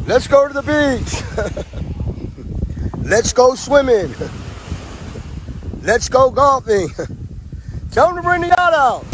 Let's go to the beach. Let's go swimming. Let's go golfing. Tell them to bring the yacht out.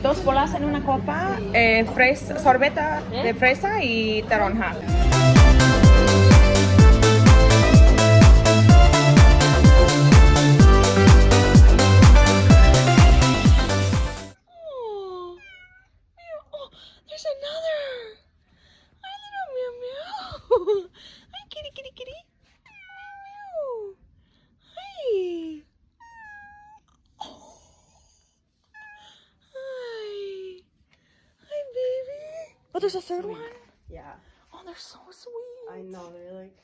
Dos bolas en una copa, sorbeta de fresa y toronja. Oh, there's another. Hi, little meow meow. Hi, kitty, kitty, kitty. Meow meow. Hi. Oh, there's a third one? Yeah. Oh, they're so sweet. I know, they're like...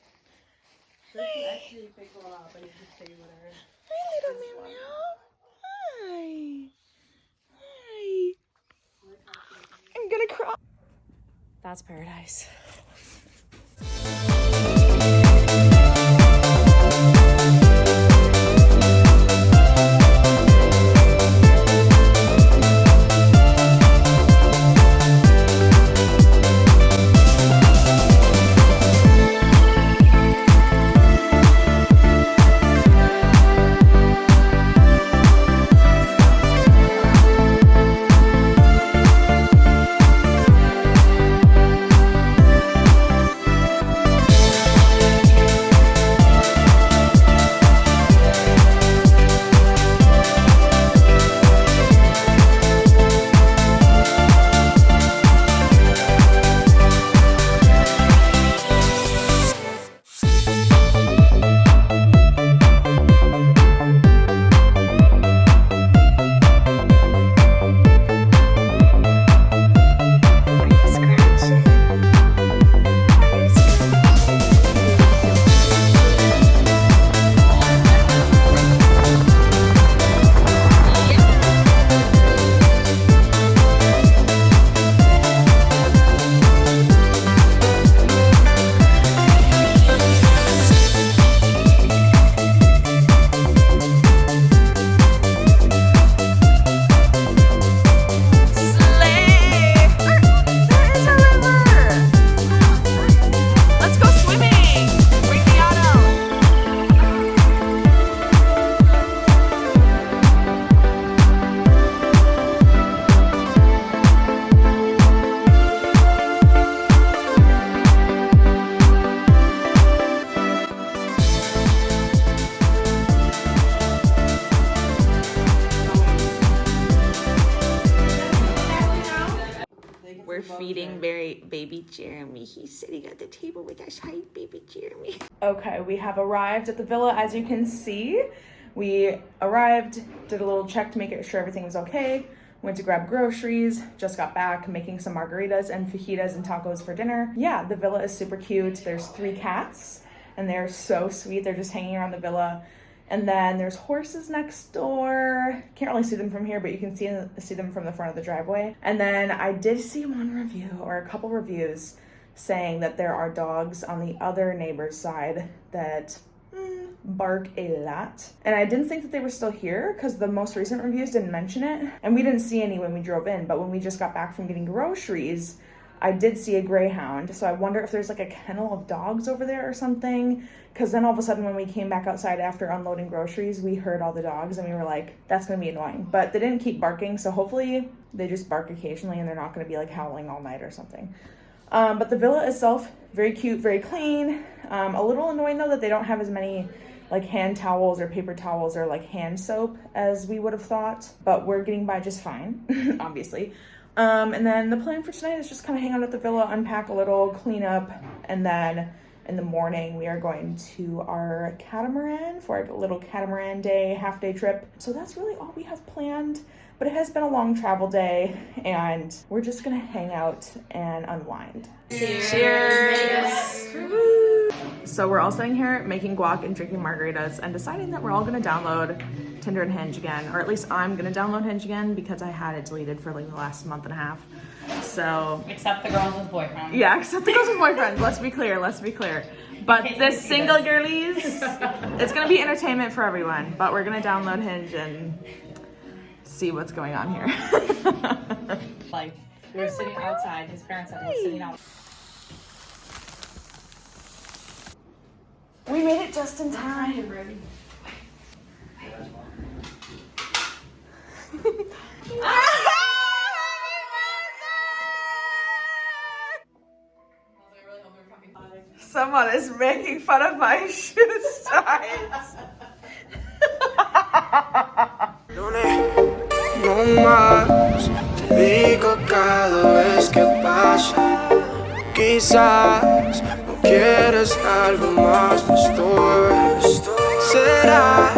They can actually pick one up and you can say whatever. Hi, little meow meow. Hi. Hi. I'm gonna cry. That's paradise. We're feeding baby Jeremy. He's sitting at the table with us. Hi, baby Jeremy. Okay, we have arrived at the villa. As you can see, we arrived, did a little check to make sure everything was okay, went to grab groceries, just got back, making some margaritas and fajitas and tacos for dinner. Yeah, the villa is super cute. There's 3 cats, and they're so sweet. They're just hanging around the villa. And then there's horses next door. Can't really see them from here, but you can see them from the front of the driveway. And then I did see one review, or a couple reviews, saying that there are dogs on the other neighbor's side that bark a lot. And I didn't think that they were still here because the most recent reviews didn't mention it. And we didn't see any when we drove in, but when we just got back from getting groceries, I did see a greyhound. So I wonder if there's like a kennel of dogs over there or something. Because then all of a sudden when we came back outside after unloading groceries, we heard all the dogs and we were like, that's going to be annoying. But they didn't keep barking, so hopefully they just bark occasionally and they're not going to be like howling all night or something. But the villa itself, very cute, very clean. A little annoying though that they don't have as many like hand towels or paper towels or like hand soap as we would have thought. But we're getting by just fine, obviously. And then the plan for tonight is just kind of hang out at the villa, unpack a little, clean up, and then in the morning we are going to our catamaran for a little catamaran day, half-day trip. So that's really all we have planned, but it has been a long travel day and we're just gonna hang out and unwind. Cheers! So we're all sitting here making guac and drinking margaritas and deciding that we're all gonna download Tinder and Hinge again, or at least I'm gonna download Hinge again because I had it deleted for like the last month and a half. So except the girls with boyfriends. Yeah, except the girls with boyfriends. Let's be clear. But this single girlies, it's gonna be entertainment for everyone. But we're gonna download Hinge and see what's going on here. Like we were sitting outside. His parents had been sitting out. We made it just in time. Someone is making fun of my shoe size. No más, te digo cada vez que pasa. Quizás no quieres algo más, no estoy. Será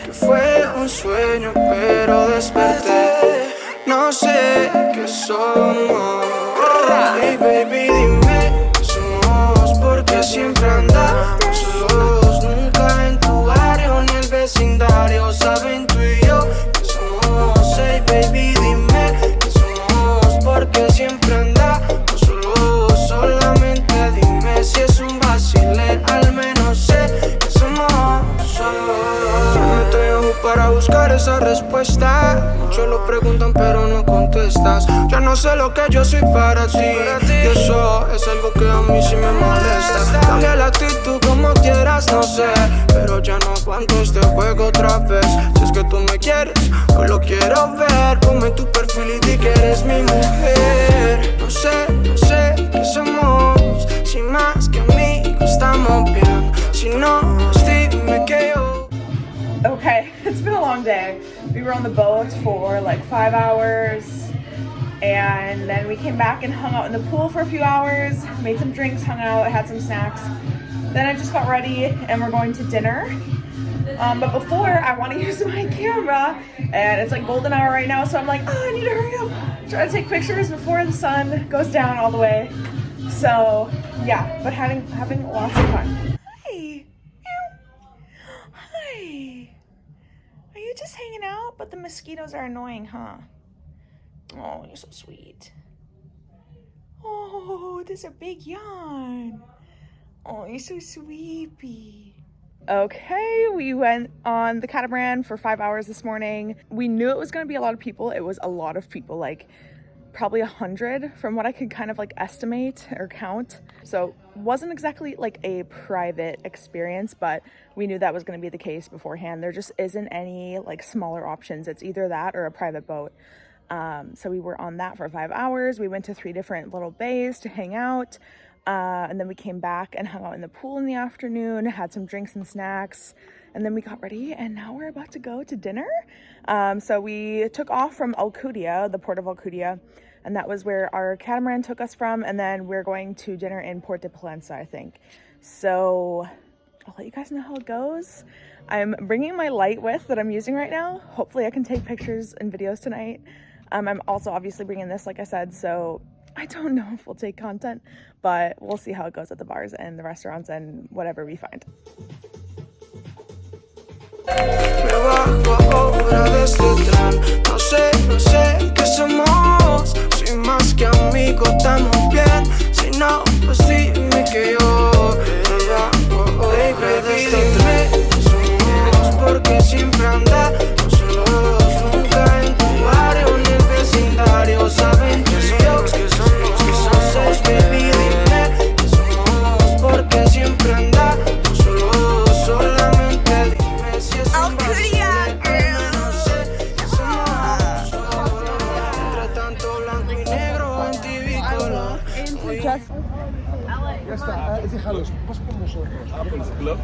que fue un sueño, pero desperté. No sé qué somos. Hey baby, dime qué somos, porque siempre andamos solos. Nunca en tu barrio ni el vecindario saben tú y yo qué somos. Hey baby, dime qué somos, porque siempre andamos solos. Solamente dime si es un vacile, al menos sé que somos. Me estoy ojo para buscar esa respuesta. Muchos lo preguntan pero no contestas. Ya no sé lo que yo soy para ti. Y eso es algo que a mí sí me molesta. Cambia la actitud como quieras, no sé, pero ya no aguanto este juego otra vez. Si es que tú me quieres, yo lo quiero ver. Ponme tu perfil y di que eres mi mujer. No sé qué somos. Si más que amigos estamos bien. Si no, pues dime que yo. Okay, it's been a long day. We were on the boat for like 5 hours, and then we came back and hung out in the pool for a few hours, made some drinks, hung out, had some snacks. Then I just got ready and we're going to dinner. But before, I want to use my camera, and it's like golden hour right now, so I'm like, oh, I need to hurry up. Try to take pictures before the sun goes down all the way. So yeah, but having lots of fun. Hi. Are you just hanging out? But the mosquitoes are annoying, huh? Oh, you're so sweet. Oh, there's a big yawn. Oh, you're so sweepy. Okay, we went on the catamaran for 5 hours this morning. We knew it was going to be a lot of people. It was a lot of people, like probably 100 from what I could kind of like estimate or count. So wasn't exactly like a private experience, but we knew that was going to be the case beforehand. There just isn't any like smaller options. It's either that or a private boat. So we were on that for 5 hours. We went to 3 different little bays to hang out. And then we came back and hung out in the pool in the afternoon, had some drinks and snacks, and then we got ready and now we're about to go to dinner. So we took off from Alcúdia, the port of Alcúdia, and that was where our catamaran took us from, and then we're going to dinner in Port de Pollença, I think. So I'll let you guys know how it goes. I'm bringing my light with that I'm using right now. Hopefully I can take pictures and videos tonight. I'm also obviously bringing this, like I said, so I don't know if we'll take content, but we'll see how it goes at the bars and the restaurants and whatever we find. Me bajo ahora de este tren. No sé qué somos. Si más que amigos estamos bien. Si no, pues dime que yo me bajo ahora de este tren. Alright. Ya está, déjalos. Paso con vosotros. Apple's Club.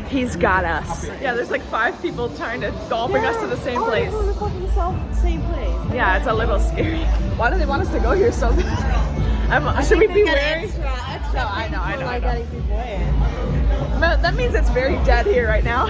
He's got us. Yeah, there's like 5 people trying to bring us to the same place. The fucking same place. Yeah, it's a little scary. Why do they want us to go here so bad? Should we be wearing? Extra No, I know. like getting people in. That means it's very dead here right now.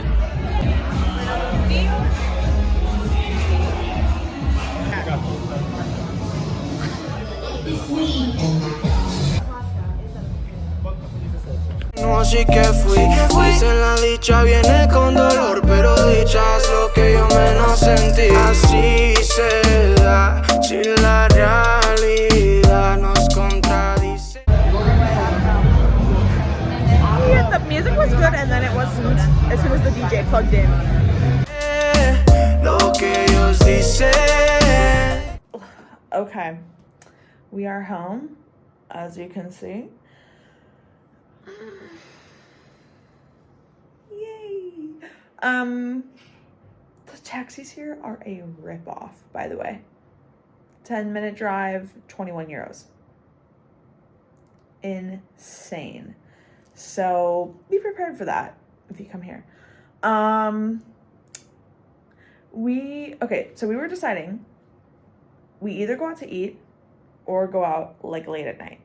No, así que fui. Dicen la dicha viene con dolor, pero dicha es lo que yo menos sentí. Así se da, si la realidad nos contradice. Yeah, the music was good and then it wasn't as soon as the DJ plugged in. Lo que ellos dicen. Okay, we are home, as you can see. Yay! The taxis here are a ripoff, by the way. 10-minute drive, 21 euros. Insane. So be prepared for that if you come here. So we were deciding we either go out to eat or go out like late at night.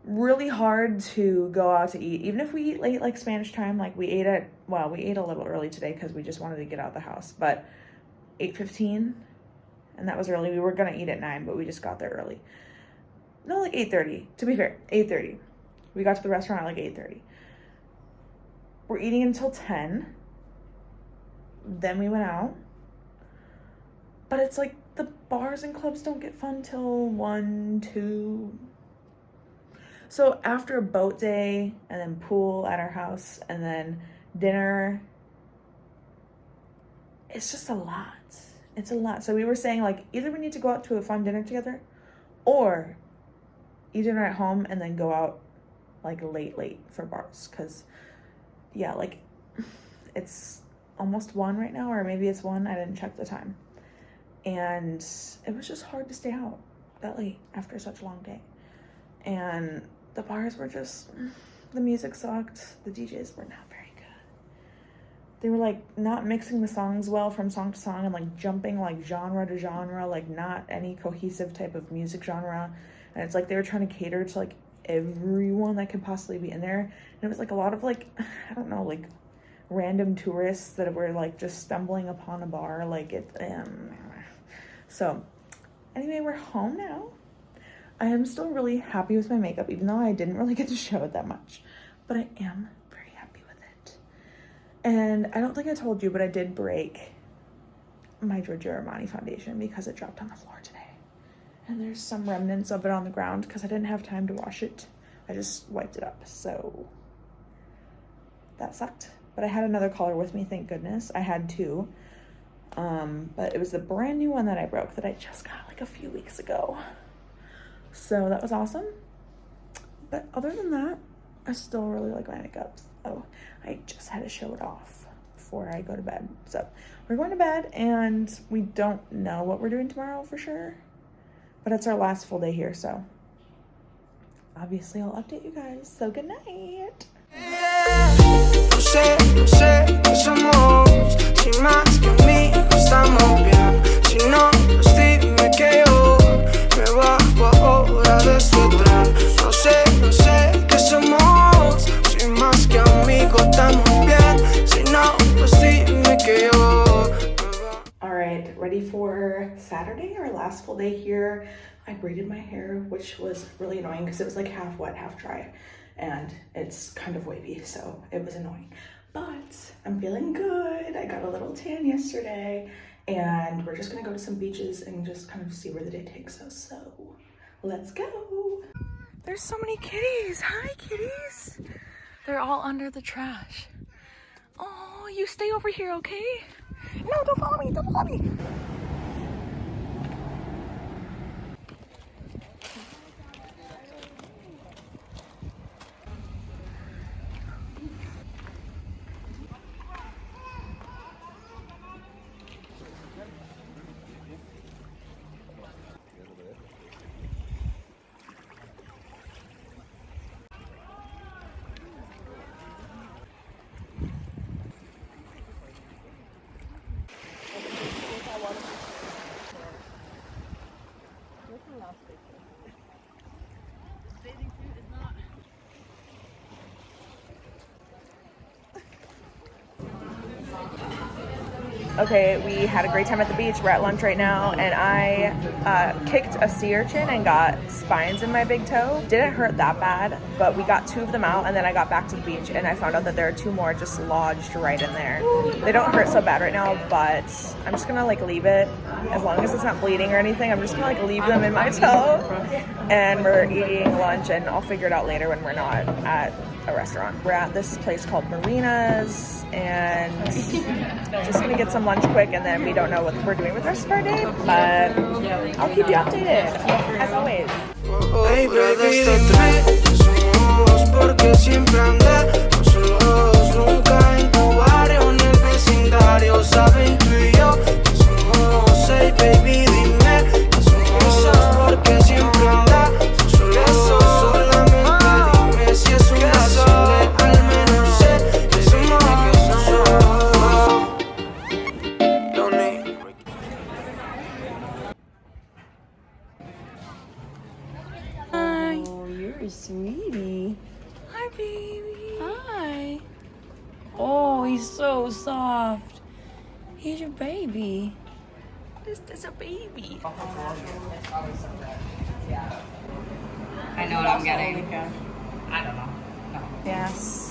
Really hard to go out to eat, even if we eat late, like Spanish time. Like we ate a little early today because we just wanted to get out of the house, but 8:15, and that was early. We were gonna eat at 9, but we just got there early. No, like 8:30, to be fair, 8:30. We got to the restaurant at like 8:30. We're eating until 10. Then we went out. But it's like the bars and clubs don't get fun till 1, 2. So after a boat day and then pool at our house and then dinner, it's just a lot. It's a lot. So we were saying like either we need to go out to a fun dinner together or eat dinner at home and then go out like late for bars. Cause yeah, like it's almost 1 right now, or maybe it's 1. I didn't check the time. And it was just hard to stay out that late after such a long day. And the bars were just, the music sucked. The DJs were not very good. They were like not mixing the songs well from song to song and like jumping like genre to genre, like not any cohesive type of music genre. And it's like they were trying to cater to like everyone that could possibly be in there. And it was like a lot of like, I don't know, like random tourists that were like just stumbling upon a bar. Like it, so anyway, we're home now. I am still really happy with my makeup, even though I didn't really get to show it that much. But I am very happy with it. And I don't think I told you, but I did break my Giorgio Armani foundation because it dropped on the floor today. And there's some remnants of it on the ground because I didn't have time to wash it. I just wiped it up, so that sucked. But I had another color with me, thank goodness. I had 2. But it was the brand new one that I broke that I just got like a few weeks ago. So that was awesome. But other than that, I still really like my makeup. So I just had to show it off before I go to bed. So we're going to bed and we don't know what we're doing tomorrow for sure. But it's our last full day here, so obviously I'll update you guys. So good night. No sé qué somos, sin más que amigos estamos bien. Si no, pues dime que yo me bajo ahora de este tren. No sé qué somos, sin más que amigos estamos bien. Si no, pues dime que yo me bajo. All right, ready for Saturday, our last full day here. I braided my hair, which was really annoying because it was like half wet, half dry. And it's kind of wavy, so it was annoying. But I'm feeling good. I got a little tan yesterday, and we're just gonna go to some beaches and just kind of see where the day takes us. So let's go. There's so many kitties. Hi, kitties. They're all under the trash. Oh, you stay over here, okay? No, don't follow me, don't follow me. Okay, we had a great time at the beach. We're at lunch right now, and I kicked a sea urchin and got spines in my big toe. Didn't hurt that bad, but we got 2 of them out, and then I got back to the beach, and I found out that there are 2 more just lodged right in there. They don't hurt so bad right now, but I'm just gonna like leave it. As long as it's not bleeding or anything, I'm just gonna like leave them in my toe. And we're eating lunch, and I'll figure it out later when we're not at a restaurant. We're at this place called Marina's, and just gonna get some lunch quick, and then we don't know what we're doing with the rest of our day, but I'll keep you updated, as always. Hey, baby, dime, somos porque siempre andamos solos, nunca en tu barrio, en el vecindario, saben tú y yo que somos. Hey, baby, dime, somos porque siempre andamos solos, solamente dime si es una sola, al menos sé que somos. Oh, you're a sweetie. Hi, baby. Hi. Oh, he's so soft. He's your baby. This is a baby. I know what I'm getting. I don't know. No. Yes.